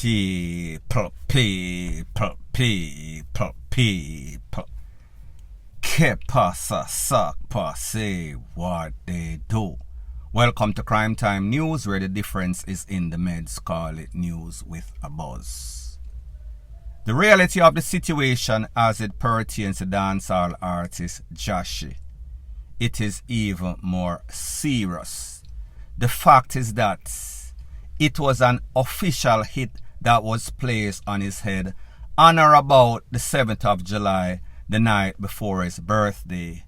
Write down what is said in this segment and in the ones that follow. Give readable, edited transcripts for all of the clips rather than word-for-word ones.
People. Que pasa, suck, say what they do. Welcome to Crime Time News, where the difference is in the meds. Call it news with a buzz. The reality of the situation as it pertains to dancehall artist Jahshii, it is even more serious. The fact is that it was an official hit that was placed on his head on or about the 7th of July, the night before his birthday,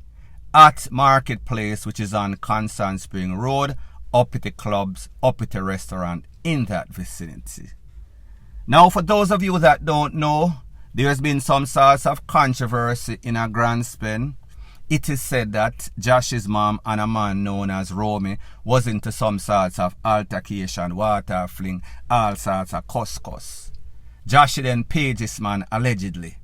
at Marketplace, which is on Constant Spring Road, up at the clubs, up at the restaurant in that vicinity. Now, for those of you that don't know, there's been some sorts of controversy in a grand spin. It is said that Jahshii's mom and a man known as Romy was into some sorts of altercation, water fling, all sorts of cuss. Jahshii then paid this man allegedly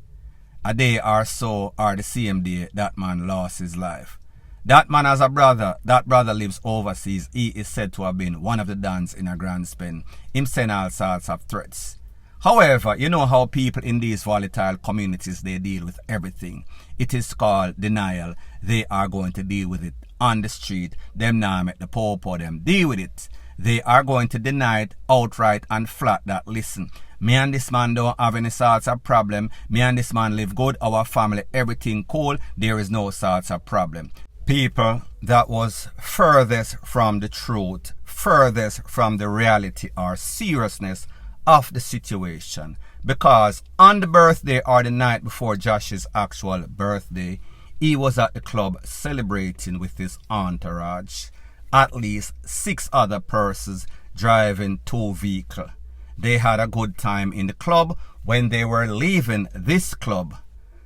a day or so, or the same day, that man lost his life. That man has a brother. That brother lives overseas. He is said to have been one of the dons in a grand spin. Him send all sorts of threats. However, you know how people in these volatile communities, they deal with everything. It is called denial. They are going to deal with it on the street. Them now make the popo them deal with it. They are going to deny it outright and flat that, listen, me and this man don't have any sorts of problem. Me and this man live good. Our family, everything cool. There is no sorts of problem. People, that was furthest from the truth, furthest from the reality or seriousness of the situation. Because on the birthday or the night before Jahshii's actual birthday, he was at the club celebrating with his entourage. At least 6 other persons driving 2 vehicles. They had a good time in the club. When they were leaving this club,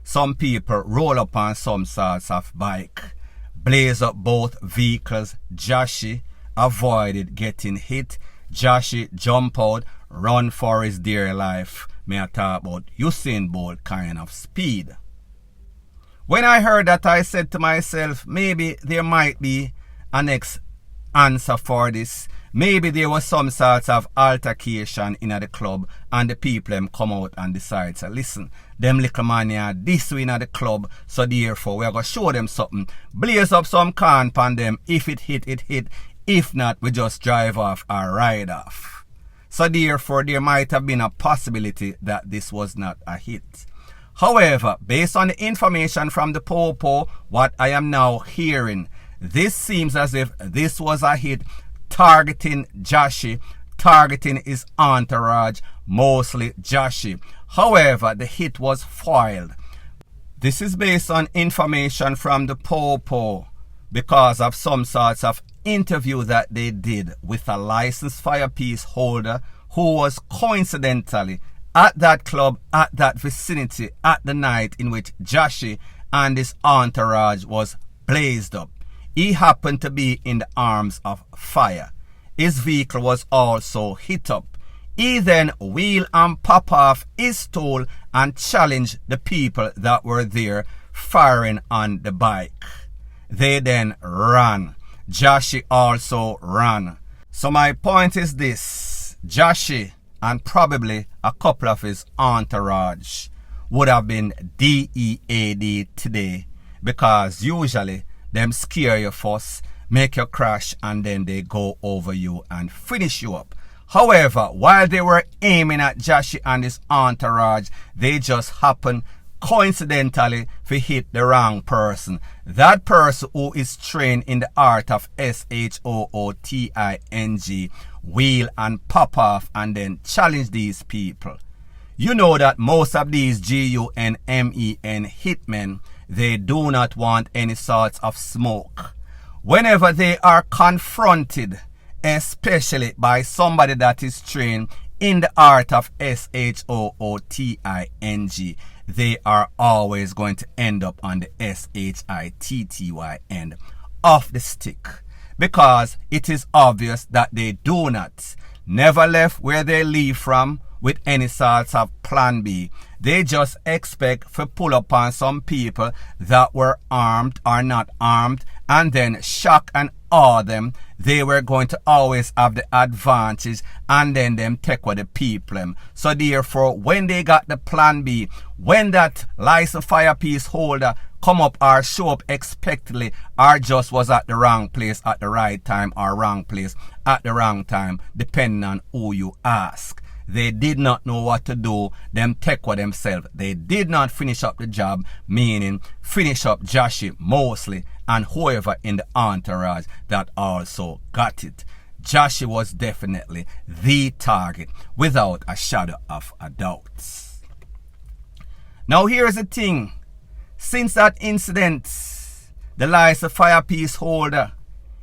some people roll up on some sorts of bike, blaze up both vehicles. Jahshii avoided getting hit. Jahshii jump out, run for his dear life. May I talk about Usain Bolt kind of speed. When I heard that, I said to myself, maybe there might be a next answer for this. Maybe there was some sort of altercation in the club and the people them come out and decide, so listen, them little man here this way in the club, so therefore we are going to show them something. Blaze up some can pan them. If it hit, it hit. If not, we just drive off or ride off. So therefore there might have been a possibility that this was not a hit. However, based on the information from the popo, what I am now hearing, this seems as if this was a hit targeting Jahshii, targeting his entourage, mostly Jahshii. However, the hit was foiled. This is based on information from the popo because of some sorts of interview that they did with a licensed firepiece holder who was coincidentally at that club, at that vicinity, at the night in which Jahshii and his entourage was blazed up. He happened to be in the arms of fire. His vehicle was also hit up. He then wheel and pop off his tool and challenged the people that were there, firing on the bike. They then ran. Jahshii also ran. So my point is this: Jahshii and probably a couple of his entourage would have been DEAD today, because usually them scare you first, make you crash, and then they go over you and finish you up. However, while they were aiming at Jahshii and his entourage, they just happened coincidentally to hit the wrong person. That person who is trained in the art of SHOOTING, wheel and pop off and then challenge these people. You know that most of these GUNMEN hitmen, they do not want any sorts of smoke. Whenever they are confronted, especially by somebody that is trained in the art of SHOOTING, they are always going to end up on the SHITTY end of the stick. Because it is obvious that they do not, never left where they leave from with any sorts of plan B. They just expect to pull upon some people that were armed or not armed and then shock and awe them, they were going to always have the advantage, and then them take with the people them. So therefore, when they got the plan B, when that license fire piece holder come up or show up expectedly, or just was at the wrong place at the right time, or wrong place at the wrong time, depending on who you ask. They did not know what to do. Them take with themselves. They did not finish up the job, meaning finish up Joshy mostly and whoever in the entourage that also got it. Joshy was definitely the target without a shadow of a doubt. Now here's the thing. Since that incident, the license fire piece holder,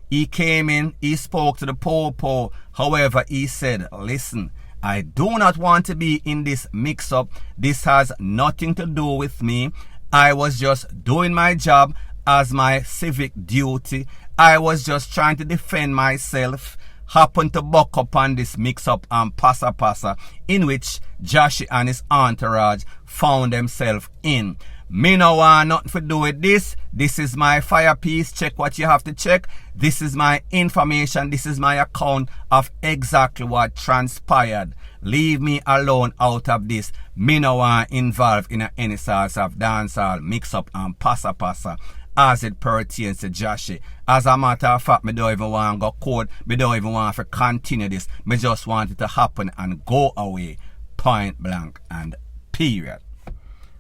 he came in, he spoke to the po-po. However, he said, listen, I do not want to be in this mix-up. This has nothing to do with me. I was just doing my job as my civic duty. I was just trying to defend myself. Happened to buck up on this mix-up and passa in which Joshy and his entourage found themselves in. Me no want nothing to do with this. This is my fire piece. Check what you have to check. This is my information. This is my account of exactly what transpired. Leave me alone out of this. Me no want involved in any sort of dancehall mix-up and passa as it pertains to Joshy. As a matter of fact, me don't even want to go code. Me don't even want to continue this. Me just want it to happen and go away. Point blank and period.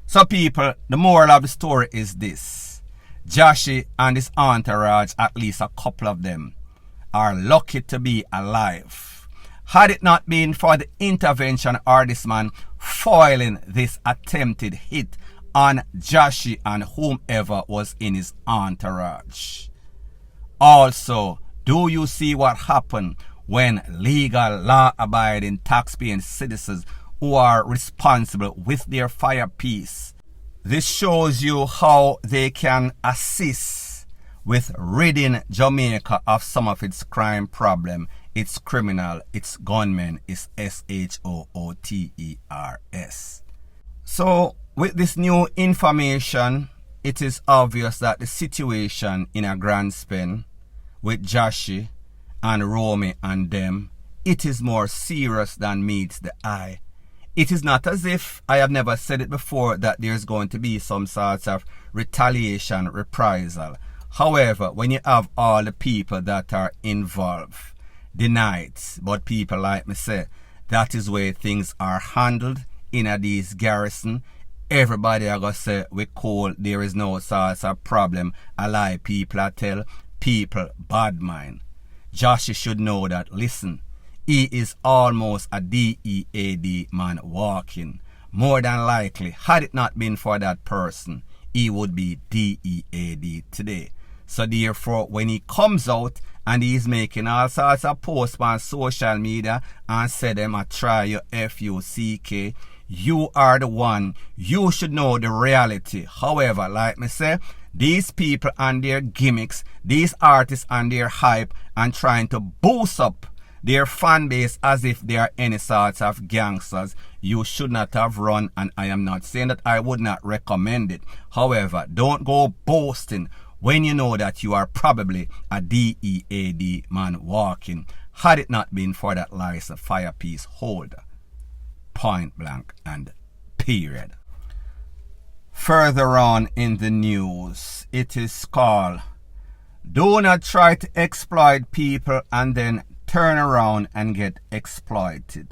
So people, the moral of the story is this. Joshy and his entourage, at least a couple of them, are lucky to be alive. Had it not been for the intervention of this man foiling this attempted hit on Joshy and whomever was in his entourage. Also, do you see what happened when legal, law-abiding, tax-paying citizens who are responsible with their fire piece? This shows you how they can assist with ridding Jamaica of some of its crime problem, its criminal, its gunmen, its SHOOTERS. So, with this new information, it is obvious that the situation in a grand span with Joshy and Romy and them, it is more serious than meets the eye. It is not as if, I have never said it before, that there's going to be some sort of retaliation, reprisal. However, when you have all the people that are involved, the knights, but people like me say, that is where things are handled in a these garrison. Everybody are going to say, we cool, there is no sort of problem. I lie, people I tell, people bad mind. Joshy should know that, listen, he is almost a DEAD man walking. More than likely, had it not been for that person, he would be DEAD today. So therefore, when he comes out and he's making all sorts of posts on social media and say them a try your FUCK, you are the one. You should know the reality. However, like me say, these people and their gimmicks, these artists and their hype and trying to boost up their fan base as if they are any sorts of gangsters, you should not have run, and I am not saying that I would not recommend it. However, don't go boasting when you know that you are probably a DEAD man walking, had it not been for that license fire piece holder. Point blank and period. Further on in the news, it is called, do not try to exploit people and then turn around and get exploited.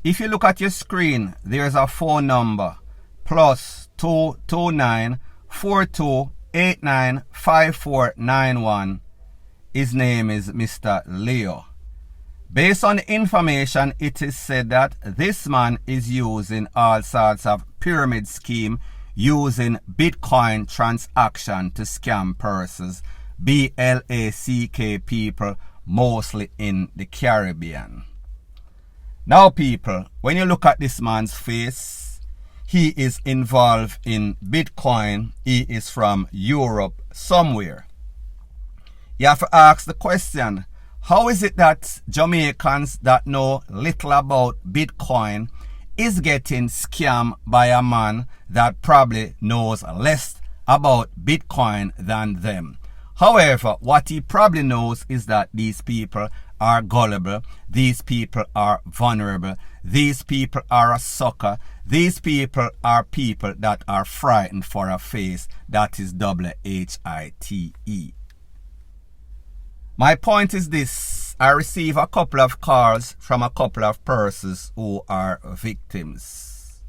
If you look at your screen, there's a phone number, +229 4289 5491. His name is Mr. Leo. Based on the information, it is said that this man is using all sorts of pyramid scheme using Bitcoin transaction to scam persons, BLACK people, mostly in the Caribbean. Now people, when you look at this man's face, he is involved in Bitcoin. He is from Europe somewhere. You have to ask the question, how is it that Jamaicans that know little about Bitcoin is getting scammed by a man that probably knows less about Bitcoin than them? However, what he probably knows is that these people are gullible, these people are vulnerable, these people are a sucker, these people are people that are frightened for a face that is HITE. My point is this: I receive a couple of calls from a couple of persons who are victims.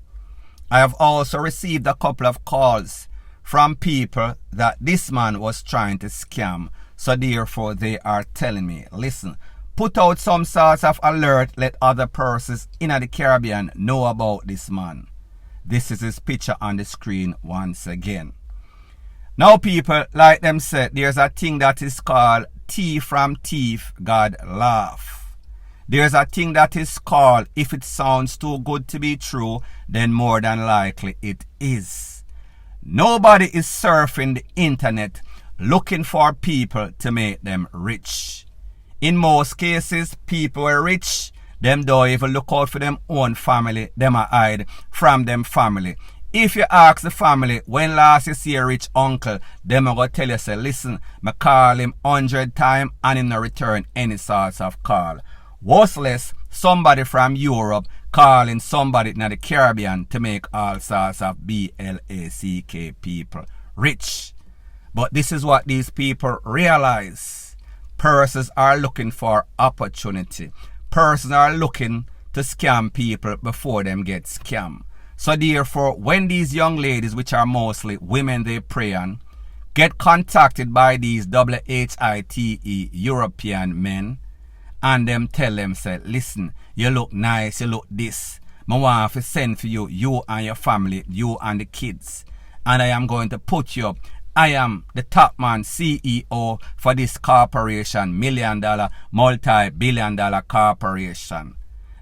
I have also received a couple of calls from people that this man was trying to scam. So therefore they are telling me, listen, put out some sorts of alert, let other persons in the Caribbean know about this man. This is his picture on the screen once again. Now people, like them said, there's a thing that is called T from thief, God laugh. There's a thing that is called, if it sounds too good to be true, then more than likely it is. Nobody is surfing the internet looking for people to make them rich. In most cases, people are rich, them don't even look out for them own family, them are hide from them family. If you ask the family, when last you see a rich uncle, them are going to tell you, say, listen, I call him 100 times and him no return any sorts of call. Worthless, somebody from Europe calling somebody in the Caribbean to make all sorts of BLACK people rich. But this is what these people realize. Persons are looking for opportunity. Persons are looking to scam people before them get scammed. So therefore, when these young ladies, which are mostly women they prey on, get contacted by these HITE European men, and them tell them, say, listen, you look nice, you look this. I want to send for you, you and your family, you and the kids. And I am going to put you up. I am the top man CEO for this corporation, $1 million, multi-billion dollar corporation.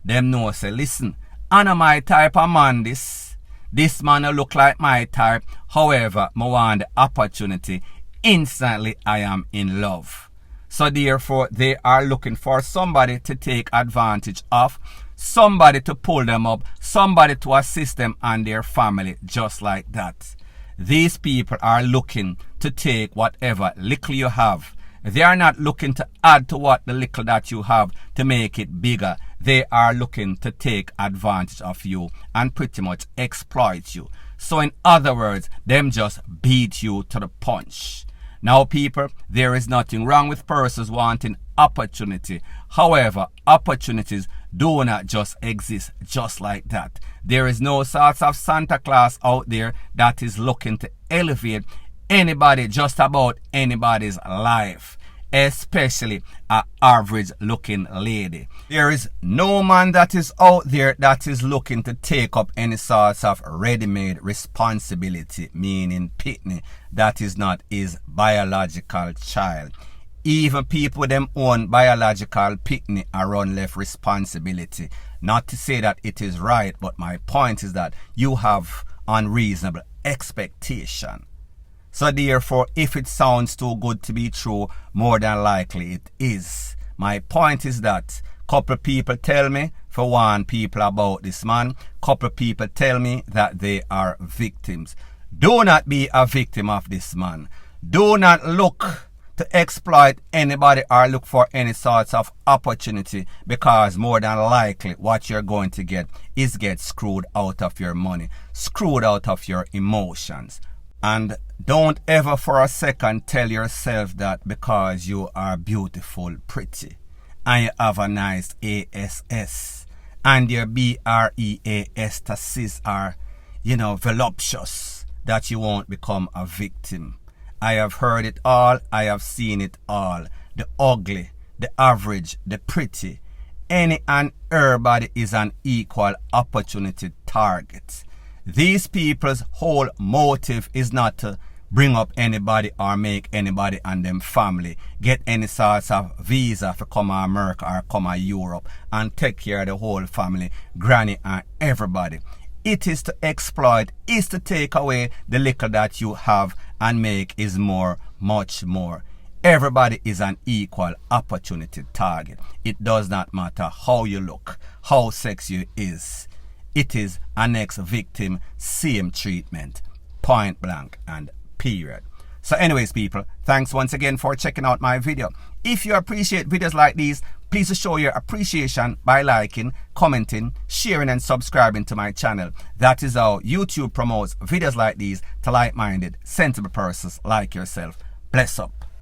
Them know, say, listen, I know my type of man this. This man look like my type. However, I want the opportunity. Instantly, I am in love. So therefore, they are looking for somebody to take advantage of, somebody to pull them up, somebody to assist them and their family, just like that. These people are looking to take whatever little you have. They are not looking to add to what the little that you have to make it bigger. They are looking to take advantage of you and pretty much exploit you. So in other words, them just beat you to the punch. Now people, there is nothing wrong with persons wanting opportunity. However, opportunities do not just exist just like that. There is no sorts of Santa Claus out there that is looking to elevate anybody, just about anybody's life, especially an average looking lady. There is no man that is out there that is looking to take up any sorts of ready-made responsibility, meaning pitney, that is not his biological child. Even people with them own biological pitney are on left responsibility. Not to say that it is right, but my point is that you have unreasonable expectation. So therefore, if it sounds too good to be true, more than likely it is. My point is that couple people tell me, for one, people about this man. Couple people tell me that they are victims. Do not be a victim of this man. Do not look to exploit anybody or look for any sorts of opportunity, because more than likely what you're going to get is get screwed out of your money, screwed out of your emotions. And don't ever for a second tell yourself that because you are beautiful, pretty, and you have a nice ASS, and your BREAS are, voluptuous, that you won't become a victim. I have heard it all, I have seen it all. The ugly, the average, the pretty. Any and everybody is an equal opportunity target. These people's whole motive is not to bring up anybody or make anybody and them family get any sorts of visa to come to America or come to Europe and take care of the whole family, granny and everybody. It is to exploit, is to take away the little that you have and make is more, much more. Everybody is an equal opportunity target. It does not matter how you look, how sexy you is. It is a next victim, same treatment, point blank and period. So anyways, people, thanks once again for checking out my video. If you appreciate videos like these, please show your appreciation by liking, commenting, sharing and subscribing to my channel. That is how YouTube promotes videos like these to like-minded, sensible persons like yourself. Bless up.